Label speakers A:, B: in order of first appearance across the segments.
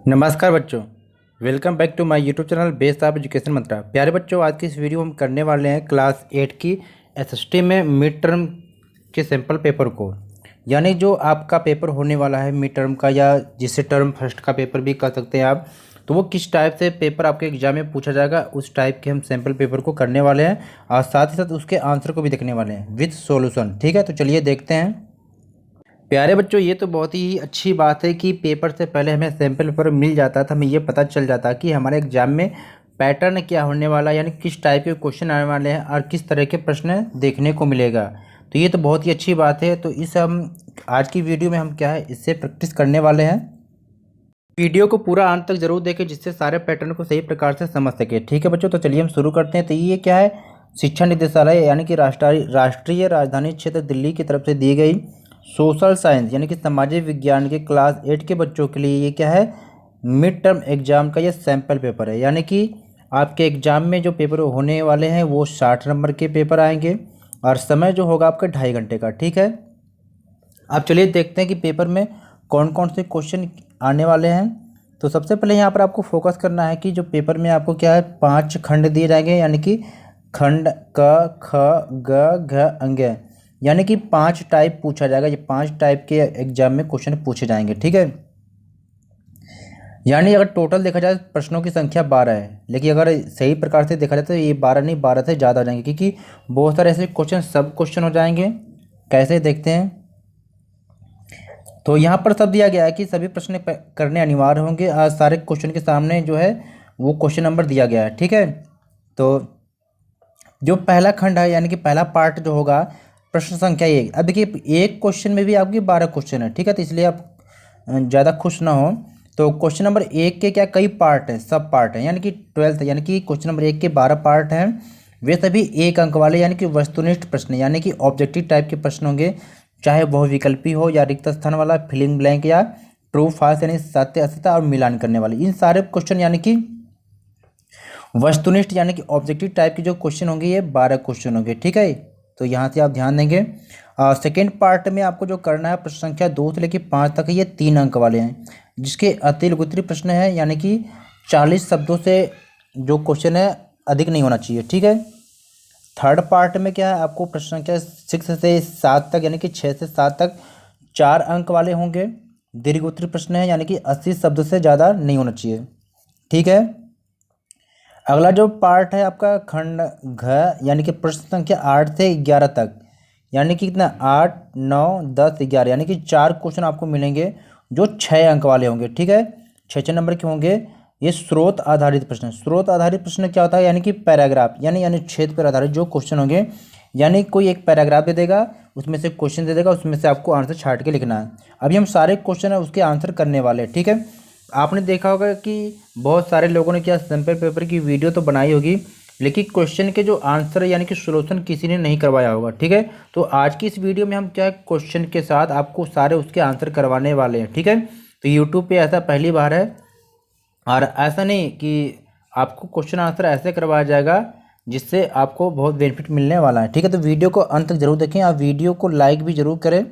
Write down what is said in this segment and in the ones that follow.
A: नमस्कार बच्चों। Welcome back to my YouTube channel based of education Mantra. प्यारे बच्चों, आज की इस वीडियो में हम करने वाले हैं क्लास 8 की एसएसटी में मिड टर्म के सैम्पल पेपर को, यानी जो आपका पेपर होने वाला है मिड टर्म का, या जिसे टर्म फर्स्ट का पेपर भी कह सकते हैं आप। तो वो किस टाइप से पेपर आपके एग्जाम में पूछा जाएगा, उस टाइप के हम सैम्पल पेपर को करने वाले हैं और साथ ही साथ उसके आंसर को भी देखने वाले हैं विथ सॉल्यूशन। ठीक है, तो चलिए देखते हैं। प्यारे बच्चों, ये तो बहुत ही अच्छी बात है कि पेपर से पहले हमें सैम्पल पेपर मिल जाता था, हमें ये पता चल जाता कि हमारे एग्जाम में पैटर्न क्या होने वाला है, यानी किस टाइप के क्वेश्चन आने वाले हैं और किस तरह के प्रश्न देखने को मिलेगा। तो ये तो बहुत ही अच्छी बात है। तो इस हम आज की वीडियो में हम क्या है, इससे प्रैक्टिस करने वाले हैं। वीडियो को पूरा अंत तक जरूर देखें, जिससे सारे पैटर्न को सही प्रकार से समझ सके। ठीक है बच्चों, तो चलिए हम शुरू करते हैं। तो ये क्या है, शिक्षा निदेशालय यानी कि राष्ट्रीय राजधानी क्षेत्र दिल्ली की तरफ से दी गई सोशल साइंस यानी कि सामाजिक विज्ञान के क्लास 8 के बच्चों के लिए ये क्या है, मिड टर्म एग्जाम का ये सैम्पल पेपर है। यानी कि आपके एग्जाम में जो पेपर होने वाले हैं वो 60 नंबर के पेपर आएंगे और समय जो होगा आपका 2.5 घंटे का। ठीक है, अब चलिए देखते हैं कि पेपर में कौन कौन से क्वेश्चन आने वाले हैं। तो सबसे पहले यहाँ पर आपको फोकस करना है कि जो पेपर में आपको क्या है, 5 खंड दिए जाएंगे, यानी कि खंड क ख ग घ अंग, यानी कि 5 टाइप पूछा जाएगा। ये 5 टाइप के एग्जाम में क्वेश्चन पूछे जाएंगे। ठीक है, यानी अगर टोटल देखा जाए प्रश्नों की संख्या 12 है, लेकिन अगर सही प्रकार से देखा जाए तो ये 12 नहीं, 12 से ज़्यादा हो जाएंगे, क्योंकि बहुत सारे ऐसे क्वेश्चन सब क्वेश्चन हो जाएंगे। कैसे देखते हैं, तो यहाँ पर सब दिया गया है कि सभी प्रश्न करने अनिवार्य होंगे और सारे क्वेश्चन के सामने जो है वो क्वेश्चन नंबर दिया गया है। ठीक है, तो जो पहला खंड है यानी कि पहला पार्ट जो होगा, प्रश्न संख्या 1। अब देखिए, एक क्वेश्चन में भी आपके 12 क्वेश्चन है। ठीक है, तो इसलिए आप ज़्यादा खुश ना हो। तो क्वेश्चन नंबर 1 के क्या कई पार्ट हैं, सब पार्ट हैं, यानी कि 12th, यानी कि क्वेश्चन नंबर 1 के 12 पार्ट हैं। वे सभी 1 अंक वाले यानी कि वस्तुनिष्ठ प्रश्न यानी कि ऑब्जेक्टिव टाइप के प्रश्न होंगे, चाहे बहुविकल्पी हो या रिक्त स्थान वाला, फिलिंग ब्लैंक या ट्रू फॉल्स यानी सत्य असत्य और मिलान करने वाले। इन सारे क्वेश्चन यानी कि वस्तुनिष्ठ यानी कि ऑब्जेक्टिव टाइप के जो क्वेश्चन होंगे, ये 12 क्वेश्चन होंगे। ठीक है, तो यहाँ से आप ध्यान देंगे। सेकेंड पार्ट में आपको जो करना है, प्रश्न संख्या 2 से लेकर 5 तक, ये 3 अंक वाले हैं, जिसके अतिलघुत्री प्रश्न है, यानी कि 40 शब्दों से जो क्वेश्चन है अधिक नहीं होना चाहिए। ठीक है, थर्ड पार्ट में क्या है, आपको प्रश्न संख्या 6 से 7 तक यानी कि 6 से 7 तक 4 अंक वाले होंगे। दीर्घोत्तरी प्रश्न है, यानी कि 80 शब्दों से ज़्यादा नहीं होना चाहिए। ठीक है, अगला जो पार्ट है आपका खंड घ, यानी कि प्रश्न संख्या 8 से 11 तक, यानी कि कितना 8 9 10 11, यानी कि 4 क्वेश्चन आपको मिलेंगे जो 6 अंक वाले होंगे। ठीक है, 6 नंबर के होंगे। ये स्रोत आधारित प्रश्न। स्रोत आधारित प्रश्न क्या होता है, यानी कि पैराग्राफ यानी क्षेत्र पर आधारित जो क्वेश्चन होंगे, यानी कोई एक पैराग्राफ दे देगा, उसमें से क्वेश्चन दे देगा, उसमें से आपको आंसर छांट के लिखना है। अभी हम सारे क्वेश्चन है उसके आंसर करने वाले हैं। ठीक है, आपने देखा होगा कि बहुत सारे लोगों ने क्या सैम्पल पेपर की वीडियो तो बनाई होगी, लेकिन क्वेश्चन के जो आंसर यानी कि सोल्यूशन किसी ने नहीं करवाया होगा। ठीक है, तो आज की इस वीडियो में हम क्या है, क्वेश्चन के साथ आपको सारे उसके आंसर करवाने वाले हैं। ठीक है, तो यूट्यूब पे ऐसा पहली बार है, और ऐसा नहीं कि आपको क्वेश्चन आंसर ऐसे करवाया जाएगा जिससे आपको बहुत बेनिफिट मिलने वाला है। ठीक है, तो वीडियो को अंत तक जरूर देखें और वीडियो को लाइक भी जरूर करें।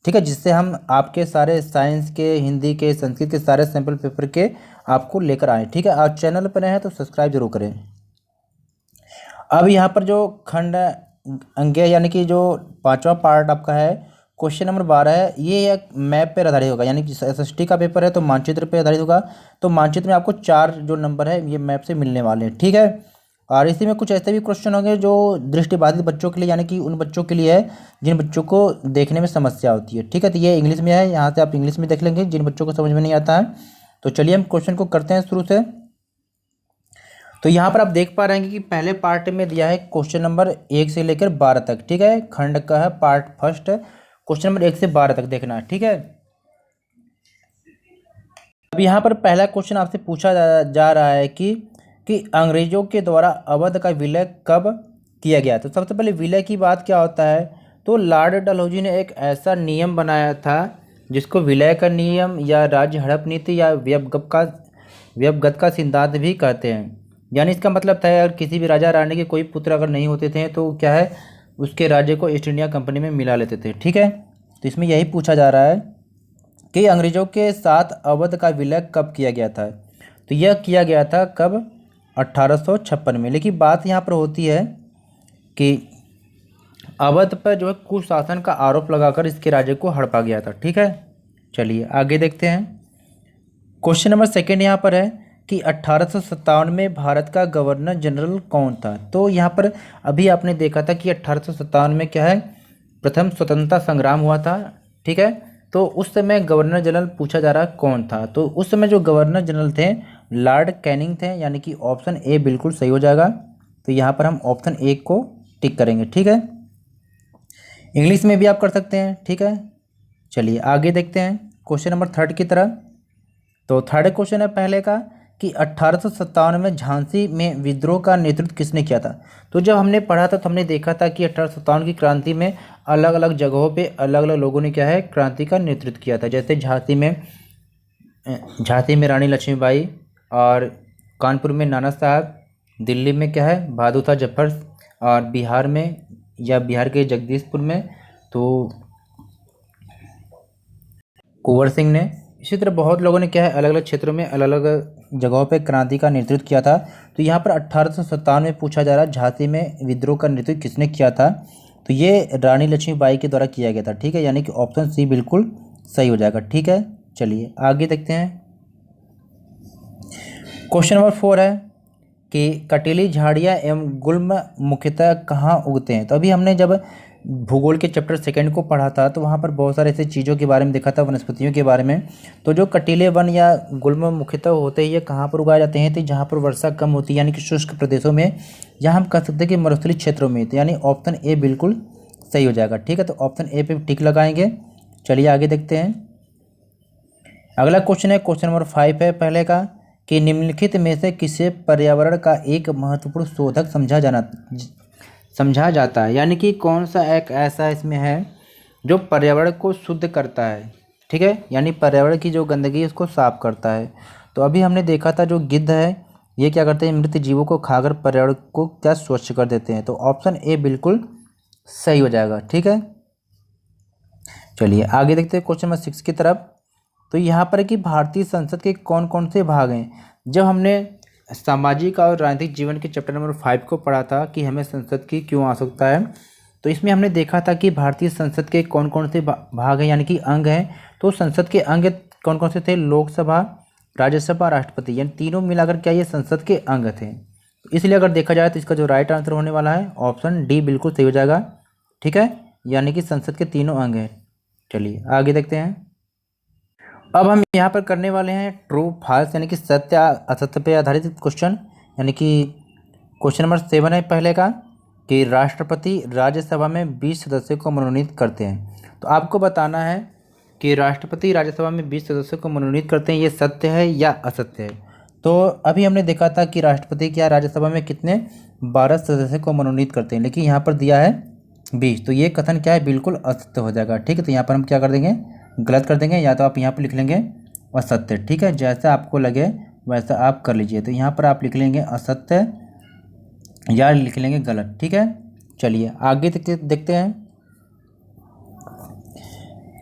A: ठीक है, जिससे हम आपके सारे साइंस के, हिंदी के, संस्कृत के सारे सैम्पल पेपर के आपको लेकर आए। ठीक है, और चैनल पर नए हैं तो सब्सक्राइब जरूर करें। अब यहाँ पर जो खंड अंग यानी कि जो 5वां पार्ट आपका है, क्वेश्चन नंबर 12 है, ये एक मैप पर आधारित होगा, यानी कि एसएसटी का पेपर है तो मानचित्र पे आधारित होगा। तो मानचित्र में आपको 4 जो नंबर है ये मैप से मिलने वाले हैं। ठीक है, और इसी में कुछ ऐसे भी क्वेश्चन होंगे जो दृष्टिबाधित बच्चों के लिए, यानी कि उन बच्चों के लिए है जिन बच्चों को देखने में समस्या होती है। ठीक है, तो ये इंग्लिश में है, यहाँ से आप इंग्लिश में देख लेंगे जिन बच्चों को समझ में नहीं आता है। तो चलिए हम क्वेश्चन को करते हैं शुरू से। तो यहाँ पर आप देख पा रहे हैं कि पहले पार्ट में दिया है क्वेश्चन नंबर 1 से लेकर 12 तक। ठीक है, खंड का है पार्ट फर्स्ट, क्वेश्चन नंबर 1 से 12 तक देखना है। ठीक है, अब यहाँ पर पहला क्वेश्चन आपसे पूछा जा रहा है कि अंग्रेजों के द्वारा अवध का विलय कब किया गया। तो सबसे पहले विलय की बात क्या होता है, तो लॉर्ड डलहौजी ने एक ऐसा नियम बनाया था जिसको विलय का नियम या राज्य हड़प नीति या व्यवगत का सिद्धांत भी कहते हैं। यानी इसका मतलब था, अगर किसी भी राजा रानी के कोई पुत्र अगर नहीं होते थे तो क्या है, उसके राज्य को ईस्ट इंडिया कंपनी में मिला लेते थे। ठीक है, तो इसमें यही पूछा जा रहा है। कि अंग्रेजों के साथ अवध का विलय कब किया गया था? तो यह किया गया था कब? 1856 में। लेकिन बात यहाँ पर होती है कि अवध पर जो है कुशासन का आरोप लगाकर इसके राज्य को हड़पा गया था। ठीक है, चलिए आगे देखते हैं। क्वेश्चन नंबर सेकंड यहाँ पर है कि 1857 में भारत का गवर्नर जनरल कौन था? तो यहाँ पर अभी आपने देखा था कि 1857 में क्या है, प्रथम स्वतंत्रता संग्राम हुआ था। ठीक है, तो उस समय गवर्नर जनरल पूछा जा रहा है कौन था। तो उस समय जो गवर्नर जनरल थे लॉर्ड कैनिंग थे, यानी कि ऑप्शन ए बिल्कुल सही हो जाएगा। तो यहाँ पर हम ऑप्शन ए को टिक करेंगे। ठीक है, इंग्लिश में भी आप कर सकते हैं। ठीक है, चलिए आगे देखते हैं क्वेश्चन नंबर थर्ड की तरह। तो थर्ड क्वेश्चन है पहले का कि 1857 में झांसी में विद्रोह का नेतृत्व किसने किया था? तो जब हमने पढ़ा था तो हमने देखा था कि 1857 की क्रांति में अलग अलग जगहों पे अलग अलग लोगों ने क्या है, क्रांति का नेतृत्व किया था। जैसे झांसी में रानी लक्ष्मीबाई, और कानपुर में नाना साहब, दिल्ली में क्या है, बहादुर शाह जफर, और बिहार में या बिहार के जगदीशपुर में तो कुंवर सिंह ने। इसी तरह बहुत लोगों ने क्या है, अलग अलग क्षेत्रों में अलग अलग जगहों पे क्रांति का नेतृत्व किया था। तो यहाँ पर 1857 में पूछा जा रहा है झांसी में विद्रोह का नेतृत्व किसने किया था? तो ये रानी लक्ष्मीबाई के द्वारा किया गया था। ठीक है, यानी कि ऑप्शन सी बिल्कुल सही हो जाएगा। ठीक है, चलिए आगे देखते हैं। क्वेश्चन नंबर 4 है कि कटीली झाड़ियाँ एवं गुल्म मुख्यतः कहाँ उगते हैं? तो अभी हमने जब भूगोल के चैप्टर सेकंड को पढ़ा था तो वहाँ पर बहुत सारे ऐसे चीज़ों के बारे में देखा था, वनस्पतियों के बारे में। तो जो कटीले वन या गुल्म मुख्यतः होते हैं ये कहाँ पर उगाए जाते हैं? तो जहाँ पर वर्षा कम होती है, यानी कि शुष्क प्रदेशों में, या हम कह सकते हैं कि मरुस्थलीय क्षेत्रों में। तो यानी ऑप्शन ए बिल्कुल सही हो जाएगा। ठीक है, तो ऑप्शन ए पे टिक लगाएंगे। चलिए आगे देखते हैं। अगला क्वेश्चन है क्वेश्चन नंबर 5 है पहले का कि निम्नलिखित में से किसे पर्यावरण का एक महत्वपूर्ण शोधक समझा जाता है? यानी कि कौन सा एक ऐसा इसमें है जो पर्यावरण को शुद्ध करता है? ठीक है, यानी पर्यावरण की जो गंदगी है उसको साफ करता है। तो अभी हमने देखा था जो गिद्ध है ये क्या करते हैं, मृत जीवों को खाकर पर्यावरण को क्या स्वच्छ कर देते हैं। तो ऑप्शन ए बिल्कुल सही हो जाएगा। ठीक है, चलिए आगे देखते हैं क्वेश्चन नंबर 6 की तरफ। तो यहाँ पर है कि भारतीय संसद के कौन कौन से भाग हैं? जब हमने सामाजिक और राजनीतिक जीवन के चैप्टर नंबर 5 को पढ़ा था कि हमें संसद की क्यों आवश्यकता है, तो इसमें हमने देखा था कि भारतीय संसद के कौन कौन से भाग हैं, यानी कि अंग हैं। तो संसद के अंग कौन कौन से थे? लोकसभा, राज्यसभा, राष्ट्रपति, यानी तीनों मिलाकर क्या ये संसद के अंग थे। तो इसलिए अगर देखा जाए तो इसका जो राइट आंसर होने वाला है ऑप्शन डी बिल्कुल सही हो जाएगा। ठीक है, यानी कि संसद के तीनों अंग हैं। चलिए आगे देखते हैं। अब हम यहाँ पर करने वाले हैं ट्रू फॉल्स, यानी कि सत्य असत्य पे आधारित क्वेश्चन। यानी कि क्वेश्चन नंबर 7 है पहले का कि राष्ट्रपति राज्यसभा में 20 सदस्यों को मनोनीत करते हैं। तो आपको बताना है कि राष्ट्रपति राज्यसभा में 20 सदस्यों को मनोनीत करते हैं, ये सत्य है या असत्य है। तो अभी हमने देखा था कि राष्ट्रपति क्या राज्यसभा में कितने 12 सदस्यों को मनोनीत करते हैं, लेकिन यहाँ पर दिया है 20। तो ये कथन क्या है, बिल्कुल असत्य हो जाएगा। ठीक है, तो यहाँ पर हम क्या कर देंगे, गलत कर देंगे, या तो आप यहाँ पर लिख लेंगे असत्य। ठीक है, जैसा आपको लगे वैसा आप कर लीजिए। तो यहाँ पर आप लिख लेंगे असत्य या लिख लेंगे गलत। ठीक है, चलिए आगे देखते हैं।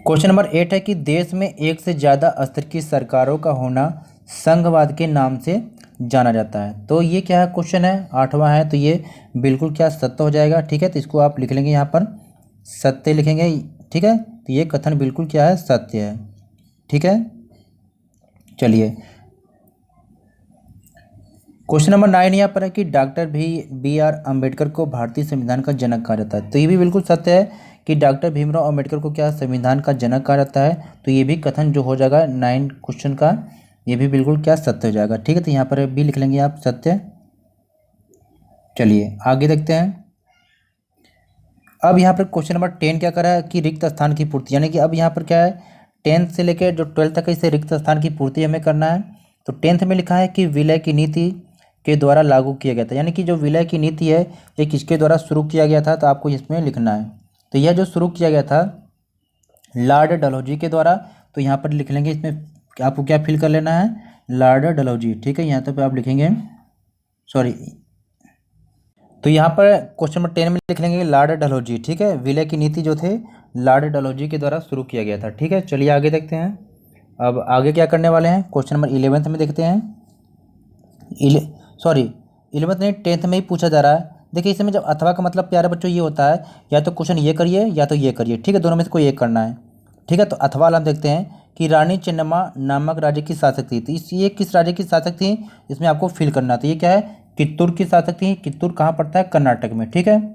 A: क्वेश्चन नंबर 8 है कि देश में एक से ज़्यादा स्तर की सरकारों का होना संघवाद के नाम से जाना जाता है। तो ये क्या है क्वेश्चन है, 8वां है। तो ये बिल्कुल क्या सत्य हो जाएगा। ठीक है, तो इसको आप लिख लेंगे यहाँ पर सत्य लिखेंगे। ठीक है, तो ये कथन बिल्कुल क्या है, सत्य है। ठीक है, चलिए क्वेश्चन नंबर 9 यहाँ पर है कि डॉक्टर बी आर अम्बेडकर को भारतीय संविधान का जनक कहा जाता है। तो ये भी बिल्कुल सत्य है कि डॉक्टर भीमराव अम्बेडकर को क्या संविधान का जनक कहा जाता है। तो ये भी कथन जो हो जाएगा 9 क्वेश्चन का, ये भी बिल्कुल क्या सत्य हो जाएगा। ठीक है, तो यहाँ पर भी लिख लेंगे आप सत्य। चलिए आगे देखते हैं। अब यहाँ पर क्वेश्चन नंबर 10 क्या करा है कि रिक्त स्थान की पूर्ति, यानी कि अब यहाँ पर क्या है 10th से लेकर जो 12th तक इसे रिक्त स्थान की पूर्ति हमें करना है। तो 10th में लिखा है कि विलय की नीति के द्वारा लागू किया गया था, यानी कि जो विलय की नीति है ये किसके द्वारा शुरू किया गया था, तो आपको इसमें लिखना है। तो यह जो शुरू किया गया था लॉर्ड डलहौजी के द्वारा। तो यहाँ पर लिख लेंगे, इसमें आपको क्या फिल कर लेना है, लॉर्ड डलहौजी। ठीक है, यहाँ तक आप लिखेंगे, सॉरी, तो यहाँ पर क्वेश्चन नंबर 10 में लिख लेंगे लॉर्ड डलहौजी। ठीक है, विलय की नीति जो थे लॉर्ड डलहौजी के द्वारा शुरू किया गया था। ठीक है, चलिए आगे देखते हैं। अब आगे क्या करने वाले हैं, क्वेश्चन नंबर 11th में देखते हैं। सॉरी 11th नहीं, 10th में ही पूछा जा रहा है। देखिए इसमें जब अथवा का मतलब प्यारे बच्चों ये होता है, या तो क्वेश्चन ये करिए या तो ये करिए, ठीक है, दोनों में से कोई एक करना है। ठीक है, तो अथवा वाला हम देखते हैं कि रानी चेन्नम्मा नामक राज्य की शासक थी। तो ये किस राज्य की शासक थी, इसमें आपको फिल करना। तो ये क्या है, कित्तूर की शासक थी। कित्तूर कहाँ पड़ता है, कर्नाटक में। ठीक है,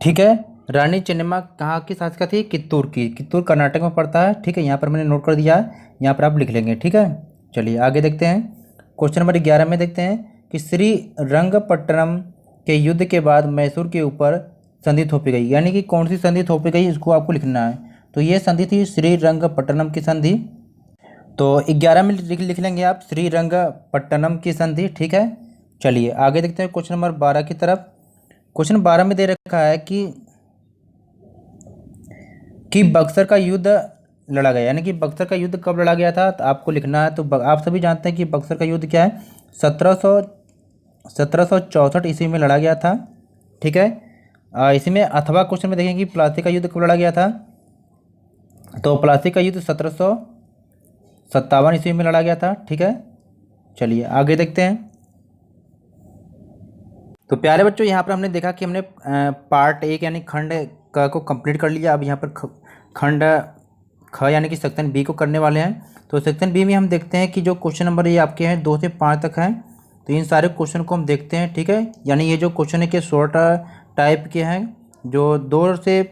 A: ठीक है, रानी चेन्नम्मा कहाँ की शासिका थी, कित्तूर की। कित्तूर कर्नाटक में पड़ता है। ठीक है, यहाँ पर मैंने नोट कर दिया है, यहाँ पर आप लिख लेंगे। ठीक है, चलिए आगे देखते हैं। क्वेश्चन नंबर 11 में देखते हैं कि श्री रंगपट्टनम के युद्ध के बाद मैसूर के ऊपर संधि थोपी गई, यानी कि कौन सी संधि थोपी गई, इसको आपको लिखना है। तो ये संधि थी श्री रंगपट्टनम की संधि। तो 11 में लिख लेंगे आप श्री रंगपट्टनम की संधि। ठीक है, चलिए आगे देखते हैं क्वेश्चन नंबर 12 की तरफ। क्वेश्चन 12 में दे रखा है कि बक्सर का युद्ध लड़ा गया, यानी कि बक्सर का युद्ध कब लड़ा गया था, तो आपको लिखना है। तो आप सभी जानते हैं कि बक्सर का युद्ध क्या है, 1764 ईस्वी में लड़ा गया था। ठीक है, इसी में अथवा क्वेश्चन में देखेंगे कि प्लासी का युद्ध कब लड़ा गया था। तो प्लासी का युद्ध 1757 ईस्वी में लड़ा गया था। ठीक है, चलिए आगे देखते हैं। तो प्यारे बच्चों, यहाँ पर हमने देखा कि हमने पार्ट 1 यानी खंड क को कंप्लीट कर लिया। अब यहाँ पर खंड ख यानी कि सेक्शन बी को करने वाले हैं। तो सेक्शन बी में हम देखते हैं कि जो क्वेश्चन नंबर ये आपके हैं 2 से 5 तक हैं। तो इन सारे क्वेश्चन को हम देखते हैं। ठीक है, यानी ये जो क्वेश्चन है कि शॉर्ट टाइप के हैं, जो 2 से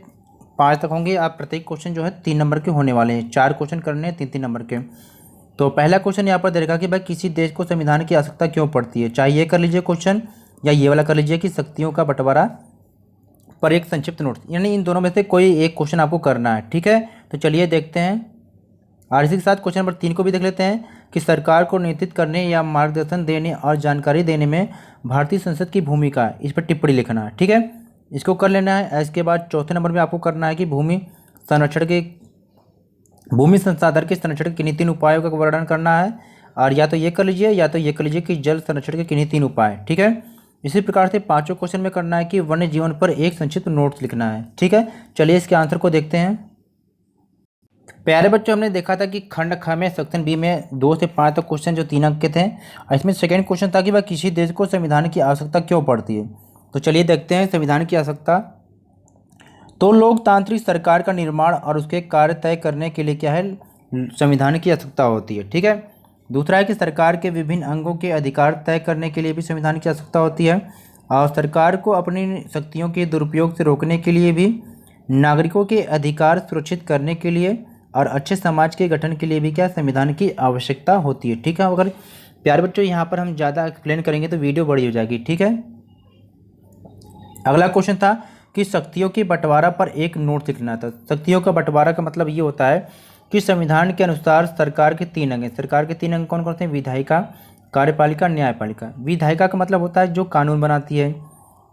A: 5 तक होंगे। आप प्रत्येक क्वेश्चन जो है 3 नंबर के होने वाले हैं। 4 क्वेश्चन करने हैं 3-3 नंबर के। तो पहला क्वेश्चन यहाँ पर दे रखा कि भाई किसी देश को संविधान की आवश्यकता क्यों पड़ती है। चाहे ये कर लीजिए क्वेश्चन, या ये वाला कर लीजिए कि शक्तियों का बंटवारा पर एक संक्षिप्त नोट, यानी इन दोनों में से कोई एक क्वेश्चन आपको करना है। ठीक है, तो चलिए देखते हैं। और इसी के साथ क्वेश्चन नंबर 3 को भी देख लेते हैं कि सरकार को नियंत्रित करने या मार्गदर्शन देने और जानकारी देने में भारतीय संसद की भूमिका, इस पर टिप्पणी लिखना है। ठीक है, इसको कर लेना है। इसके बाद चौथे नंबर में आपको करना है कि भूमि संसाधन के संरक्षण के किन्हीं 3 उपायों का वर्णन करना है। और या तो ये कर लीजिए या तो ये कर लीजिए कि जल संरक्षण के किन्हीं 3 उपाय। ठीक है, इसी प्रकार से 5वें क्वेश्चन में करना है कि वन्य जीवन पर एक संक्षिप्त नोट्स लिखना है। ठीक है, चलिए इसके आंसर को देखते हैं। प्यारे बच्चों, हमने देखा था कि खंड ख में सेक्शन बी में 2 से 5 तक क्वेश्चन जो 3 अंक के थे, और इसमें सेकेंड क्वेश्चन था कि वह किसी देश को संविधान की आवश्यकता क्यों पड़ती है। तो चलिए देखते हैं संविधान की आवश्यकता। तो लोकतांत्रिक सरकार का निर्माण और उसके कार्य तय करने के लिए क्या है, संविधान की आवश्यकता होती है। ठीक है, दूसरा है कि सरकार के विभिन्न अंगों के अधिकार तय करने के लिए भी संविधान की आवश्यकता होती है। और सरकार को अपनी शक्तियों के दुरुपयोग से रोकने के लिए भी, नागरिकों के अधिकार सुरक्षित करने के लिए और अच्छे समाज के गठन के लिए भी क्या, संविधान की आवश्यकता होती है। ठीक है, अगर प्यारे बच्चों यहाँ पर हम ज़्यादा एक्सप्लेन करेंगे तो वीडियो बड़ी हो जाएगी। ठीक है, अगला क्वेश्चन था कि शक्तियों के बंटवारा पर एक नोट लिखना था। शक्तियों का बंटवारा का मतलब ये होता है कि संविधान के अनुसार सरकार के 3 अंग हैं। सरकार के 3 अंग कौन कौन से हैं, विधायिका, कार्यपालिका, न्यायपालिका। विधायिका का मतलब होता है जो कानून बनाती है।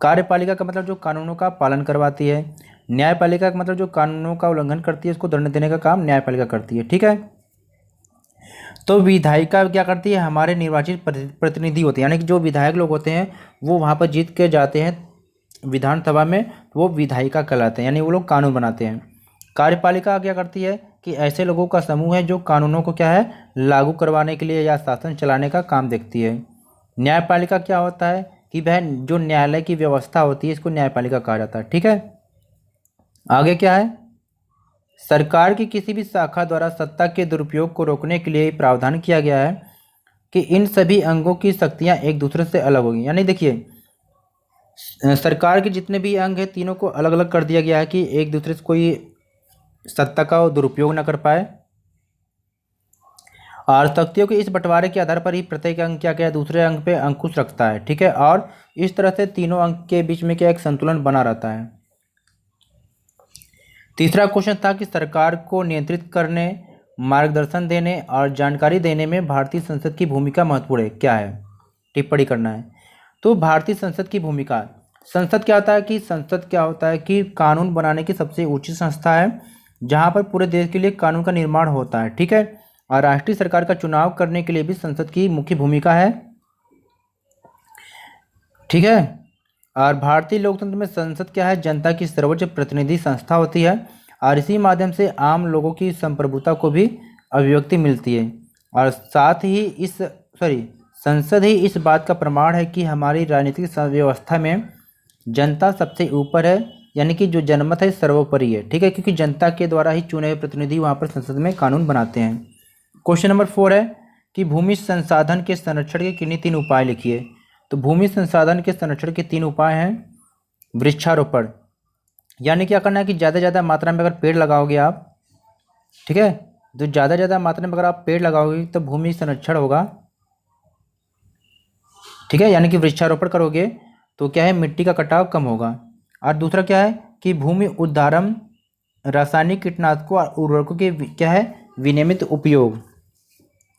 A: कार्यपालिका का मतलब जो कानूनों का पालन करवाती है। न्यायपालिका का मतलब जो कानूनों का उल्लंघन करती है उसको दंड देने का काम न्यायपालिका करती है। ठीक है, तो विधायिका क्या करती है, हमारे निर्वाचित प्रतिनिधि होते हैं, यानी कि जो विधायक लोग होते हैं वो वहाँ पर जीत के जाते हैं विधानसभा में, तो वो विधायिका कहलाते हैं, यानी वो लोग कानून बनाते हैं। कार्यपालिका क्या करती है कि ऐसे लोगों का समूह है जो कानूनों को क्या है, लागू करवाने के लिए या शासन चलाने का काम देखती है। न्यायपालिका क्या होता है कि वह जो न्यायालय की व्यवस्था होती है, इसको न्यायपालिका कहा जाता है। ठीक है, आगे क्या है, सरकार की किसी भी शाखा द्वारा सत्ता के दुरुपयोग को रोकने के लिए प्रावधान किया गया है कि इन सभी अंगों की शक्तियां एक दूसरे से अलग होगी। यानी देखिए, सरकार के जितने भी अंग हैं तीनों को अलग अलग कर दिया गया है कि एक दूसरे से कोई सत्ता का दुरुपयोग न कर पाए। और शक्तियों के इस बंटवारे के आधार पर ही प्रत्येक अंग क्या क्या दूसरे अंग पे अंकुश रखता है। ठीक है, और इस तरह से तीनों अंग के बीच में क्या एक संतुलन बना रहता है। तीसरा क्वेश्चन था कि सरकार को नियंत्रित करने, मार्गदर्शन देने और जानकारी देने में भारतीय संसद की भूमिका महत्वपूर्ण है, क्या है, टिप्पणी करना है। तो भारतीय संसद की भूमिका, संसद क्या होता है कि संसद क्या होता है कि कानून बनाने की सबसे ऊंची संस्था है जहां पर पूरे देश के लिए कानून का निर्माण होता है। ठीक है, और राष्ट्रीय सरकार का चुनाव करने के लिए भी संसद की मुख्य भूमिका है। ठीक है, और भारतीय लोकतंत्र में संसद क्या है, जनता की सर्वोच्च प्रतिनिधि संस्था होती है और इसी माध्यम से आम लोगों की संप्रभुता को भी अभिव्यक्ति मिलती है। और साथ ही संसद ही इस बात का प्रमाण है कि हमारी राजनीतिक व्यवस्था में जनता सबसे ऊपर है, यानी कि जो जनमत है सर्वोपरि है। ठीक है, क्योंकि जनता के द्वारा ही चुने हुए प्रतिनिधि वहाँ पर संसद में कानून बनाते हैं। क्वेश्चन नंबर 4 है कि भूमि संसाधन के संरक्षण के किन्हीं 3 उपाय लिखिए। तो भूमि संसाधन के संरक्षण के 3 उपाय हैं। वृक्षारोपण, यानी क्या करना है कि ज़्यादा से ज़्यादा मात्रा में अगर पेड़ लगाओगे आप, ठीक है, तो ज़्यादा से ज़्यादा मात्रा में अगर आप पेड़ लगाओगे तो भूमि संरक्षण होगा। ठीक है, यानी कि वृक्षारोपण करोगे तो क्या है, मिट्टी का कटाव कम होगा। और दूसरा क्या है कि भूमि उद्धारण, रासायनिक कीटनाशकों और उर्वरकों के क्या है, विनियमित उपयोग।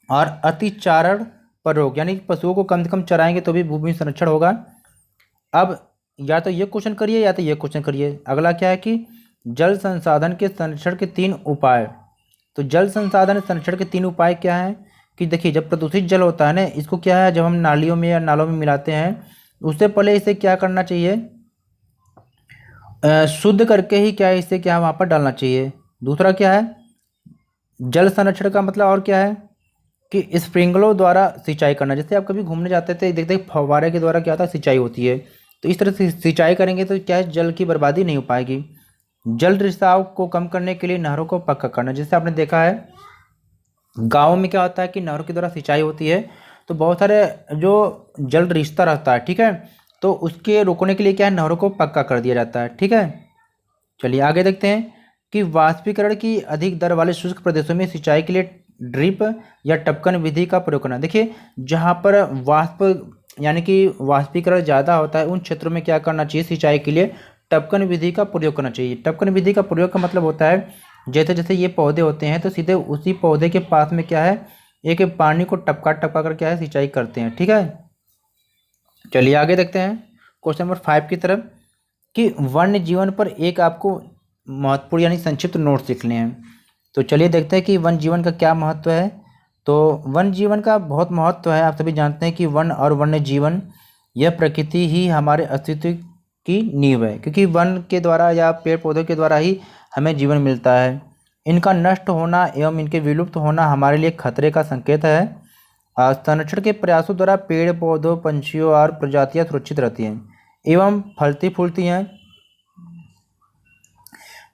A: और अतिचारण पर रोक, यानी कि पशुओं को कम से कम चराएंगे तो भी भूमि संरक्षण होगा। अब या तो ये क्वेश्चन करिए या तो ये क्वेश्चन करिए। अगला क्या है कि जल संसाधन के संरक्षण के 3 उपाय। तो जल संसाधन संरक्षण के 3 उपाय क्या हैं कि देखिए, जब प्रदूषित जल होता है ना, इसको क्या है, जब हम नालियों में या नालों में मिलाते हैं, उससे पहले इसे क्या करना चाहिए, शुद्ध करके ही क्या है, इसे क्या है वहाँ पर डालना चाहिए। दूसरा क्या है, जल संरक्षण का मतलब और क्या है कि स्प्रिंकलरों द्वारा सिंचाई करना। जैसे आप कभी घूमने जाते थे, देखते फव्वारे के द्वारा क्या होता है, सिंचाई होती है। तो इस तरह से सिंचाई करेंगे तो क्या है, जल की बर्बादी नहीं हो पाएगी। जल रिसाव को कम करने के लिए नहरों को पक्का करना। जैसे आपने देखा है गाँव में क्या होता है कि नहरों के द्वारा सिंचाई होती है, तो बहुत सारे जो जल रिश्ता रहता है, ठीक है, तो उसके रोकने के लिए क्या है, नहरों को पक्का कर दिया जाता है। ठीक है, चलिए आगे देखते हैं कि वाष्पीकरण की अधिक दर वाले शुष्क प्रदेशों में सिंचाई के लिए ड्रिप या टपकन विधि का प्रयोग करना। देखिए, जहाँ पर वाष्प यानी कि वाष्पीकरण ज़्यादा होता है, उन क्षेत्रों में क्या करना चाहिए, सिंचाई के लिए टपकन विधि का प्रयोग करना चाहिए। टपकन विधि का प्रयोग का मतलब होता है, जैसे जैसे ये पौधे होते हैं तो सीधे उसी पौधे के पास में क्या है, एक पानी को टपका टपका कर क्या है, सिंचाई करते हैं। ठीक है, चलिए आगे देखते हैं क्वेश्चन नंबर 5 की तरफ कि वन्य जीवन पर एक आपको महत्वपूर्ण यानी संक्षिप्त नोट्स लिखने हैं। तो चलिए देखते हैं कि वन जीवन का क्या महत्व है। तो वन जीवन का बहुत महत्व है। आप सभी जानते हैं कि वन और वन्य जीवन, यह प्रकृति ही हमारे अस्तित्व की नींव है, क्योंकि वन के द्वारा या पेड़ पौधों के द्वारा ही हमें जीवन मिलता है। इनका नष्ट होना एवं इनके विलुप्त होना हमारे लिए खतरे का संकेत है। संरक्षण के प्रयासों द्वारा पेड़ पौधों, पंछियों और प्रजातियां सुरक्षित रहती हैं एवं फलती फूलती हैं,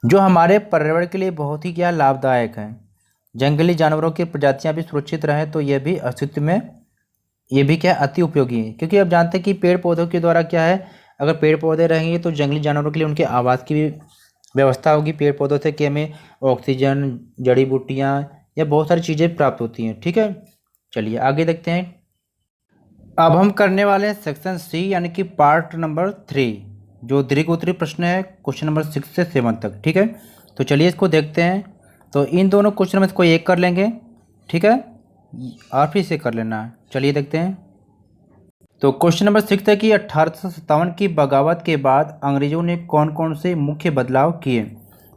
A: जो हमारे पर्यावरण के लिए बहुत ही क्या लाभदायक है। जंगली जानवरों की प्रजातियां भी सुरक्षित रहें तो यह भी अस्तित्व में, ये भी क्या अति उपयोगी है, क्योंकि आप जानते हैं कि पेड़ पौधों के द्वारा क्या है, अगर पेड़ पौधे रहेंगे तो जंगली जानवरों के लिए उनके आवास की भी व्यवस्था होगी। पेड़ पौधों से कि हमें ऑक्सीजन, जड़ी बूटियाँ या बहुत सारी चीज़ें प्राप्त होती हैं। ठीक है, चलिए आगे देखते हैं। अब हम करने वाले हैं सेक्शन सी, यानी कि पार्ट नंबर 3, जो दीर्घ उत्तरीय प्रश्न है क्वेश्चन नंबर 6 से 7 तक। ठीक है, तो चलिए इसको देखते हैं। तो इन दोनों क्वेश्चन में से कोई एक कर लेंगे, ठीक है, और फिर से कर लेना है। चलिए देखते हैं। तो क्वेश्चन नंबर 6 है कि 1857 की बगावत के बाद अंग्रेजों ने कौन कौन से मुख्य बदलाव किए।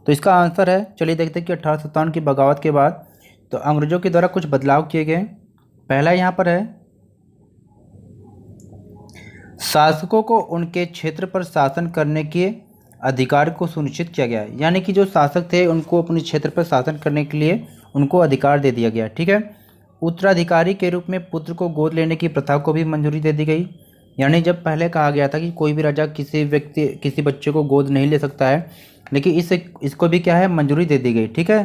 A: तो इसका आंसर है, चलिए देखते हैं कि 1857 की बगावत के बाद तो अंग्रेजों के द्वारा कुछ बदलाव किए गए। पहला यहाँ पर है, शासकों को उनके क्षेत्र पर शासन करने के अधिकार को सुनिश्चित किया गया। यानी कि जो शासक थे उनको अपने क्षेत्र पर शासन करने के लिए उनको अधिकार दे दिया गया। ठीक है, उत्तराधिकारी के रूप में पुत्र को गोद लेने की प्रथा को भी मंजूरी दे दी गई। यानी जब पहले कहा गया था कि कोई भी राजा किसी बच्चे को गोद नहीं ले सकता है, लेकिन इसको भी क्या है, मंजूरी दे दी गई। ठीक है,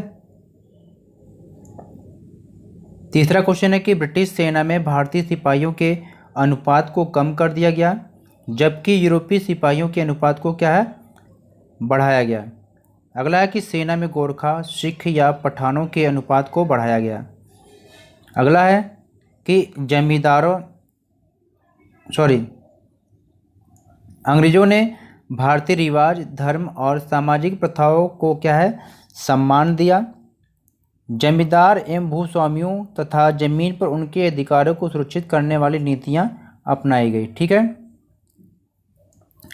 A: तीसरा क्वेश्चन है कि ब्रिटिश सेना में भारतीय सिपाहियों के अनुपात को कम कर दिया गया, जबकि यूरोपीय सिपाहियों के अनुपात को क्या है, बढ़ाया गया। अगला है कि सेना में गोरखा, सिख या पठानों के अनुपात को बढ़ाया गया। अगला है कि अंग्रेजों ने भारतीय रिवाज, धर्म और सामाजिक प्रथाओं को क्या है, सम्मान दिया। जमींदार एवं भूस्वामियों तथा जमीन पर उनके अधिकारों को सुरक्षित करने वाली नीतियां अपनाई गई। ठीक है,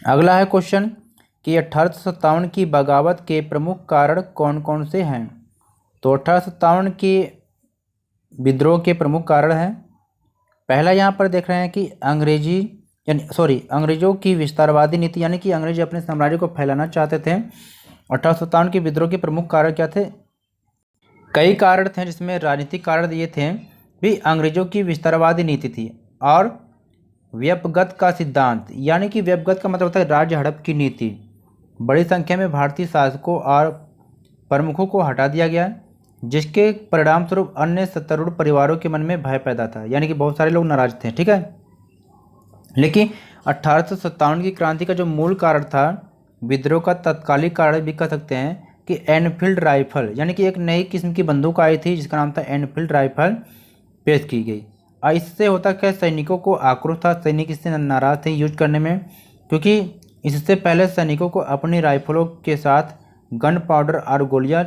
A: अगला है क्वेश्चन कि 1857 की बगावत के प्रमुख कारण कौन कौन से हैं। तो 1857 की विद्रोह के प्रमुख कारण हैं, पहला यहाँ पर देख रहे हैं कि अंग्रेजों की विस्तारवादी नीति, यानी कि अंग्रेज अपने साम्राज्य को फैलाना चाहते थे। 1857 के विद्रोह के प्रमुख कारण क्या थे, कई कारण थे जिसमें राजनीतिक कारण ये थे भी अंग्रेजों की विस्तारवादी नीति थी और व्यपगत का सिद्धांत, यानी कि व्यपगत का मतलब होता है राज्य हड़प की नीति। बड़ी संख्या में भारतीय शासकों और प्रमुखों को हटा दिया गया, जिसके परिणाम स्वरूप अन्य सत्तारूढ़ परिवारों के मन में भय पैदा था, यानी कि बहुत सारे लोग नाराज थे। ठीक है, लेकिन 1857 की क्रांति का जो मूल कारण था, विद्रोह का तत्कालिक कारण भी कह सकते हैं कि एनफील्ड राइफल, यानी कि एक नई किस्म की बंदूक आई थी जिसका नाम था एनफील्ड राइफल, पेश की गई। और इससे होता क्या, सैनिकों को आक्रोश था, सैनिक इससे नाराज थे यूज करने में, क्योंकि इससे पहले सैनिकों को अपनी राइफलों के साथ गन पाउडर और गोलियां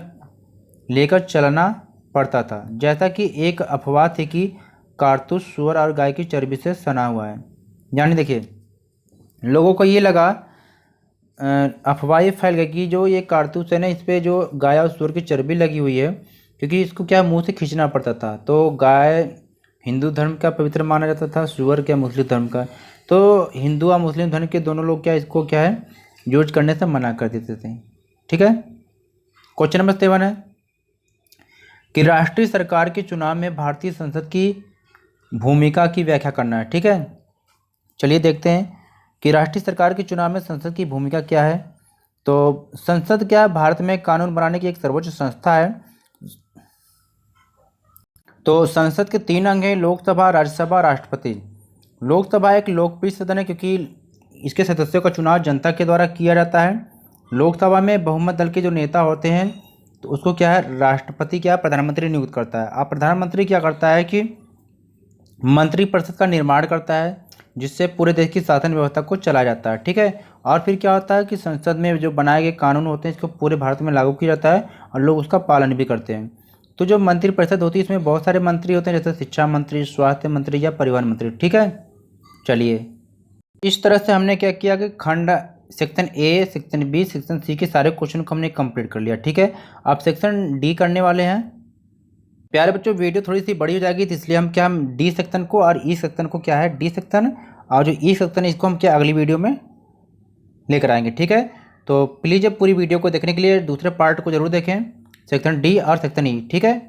A: लेकर चलना पड़ता था, जैसा कि एक अफवाह थी कि कारतूस सूअर और गाय की चर्बी से सना हुआ है। यानी देखिए, लोगों को ये लगा, अफवाह ये फैल गई कि जो ये कारतूस है ना, इस पर जो गाय और सूअर की चर्बी लगी हुई है, क्योंकि इसको क्या मुंह से खींचना पड़ता था। तो गाय हिंदू धर्म का पवित्र माना जाता था, सूअर क्या मुस्लिम धर्म का। तो हिंदू और मुस्लिम धर्म के दोनों लोग क्या इसको क्या है यूज करने से मना कर देते थे। ठीक है, क्वेश्चन नंबर 7 है कि राष्ट्रीय सरकार के चुनाव में भारतीय संसद की भूमिका की व्याख्या करना है। ठीक है, चलिए देखते हैं कि राष्ट्रीय सरकार के चुनाव में संसद की भूमिका क्या है। तो संसद क्या भारत में कानून बनाने की एक सर्वोच्च संस्था है। तो संसद के 3 अंग हैं, लोकसभा, राज्यसभा, राष्ट्रपति। लोकसभा एक लोकप्रिय सदन है क्योंकि इसके सदस्यों का चुनाव जनता के द्वारा किया जाता है। लोकसभा में बहुमत दल के जो नेता होते हैं तो उसको क्या है, राष्ट्रपति क्या प्रधानमंत्री नियुक्त करता है। अब प्रधानमंत्री क्या करता है कि मंत्रिपरिषद का निर्माण करता है, जिससे पूरे देश की शासन व्यवस्था को चलाया जाता है। ठीक है, और फिर क्या होता है कि संसद में जो बनाए गए कानून होते हैं इसको पूरे भारत में लागू किया जाता है और लोग उसका पालन भी करते हैं। तो जो मंत्रिपरिषद होती है इसमें बहुत सारे मंत्री होते हैं, जैसे शिक्षा मंत्री, स्वास्थ्य मंत्री या परिवहन मंत्री। ठीक है, चलिए इस तरह से हमने क्या किया कि खंड section A, section B, section C के सारे क्वेश्चन को हमने कंप्लीट कर लिया। ठीक है, अब सेक्शन डी करने वाले हैं। प्यारे बच्चों, वीडियो थोड़ी सी बड़ी हो जाएगी तो इसलिए हम डी सेक्शन को और ई सेक्शन को क्या है, डी सेक्शन और जो ई सेक्शन है इसको हम क्या अगली वीडियो में लेकर आएंगे। ठीक है, तो प्लीज़ पूरी वीडियो को देखने के लिए दूसरे पार्ट को जरूर देखें, सेक्शन डी और सेक्शन ई। ठीक है।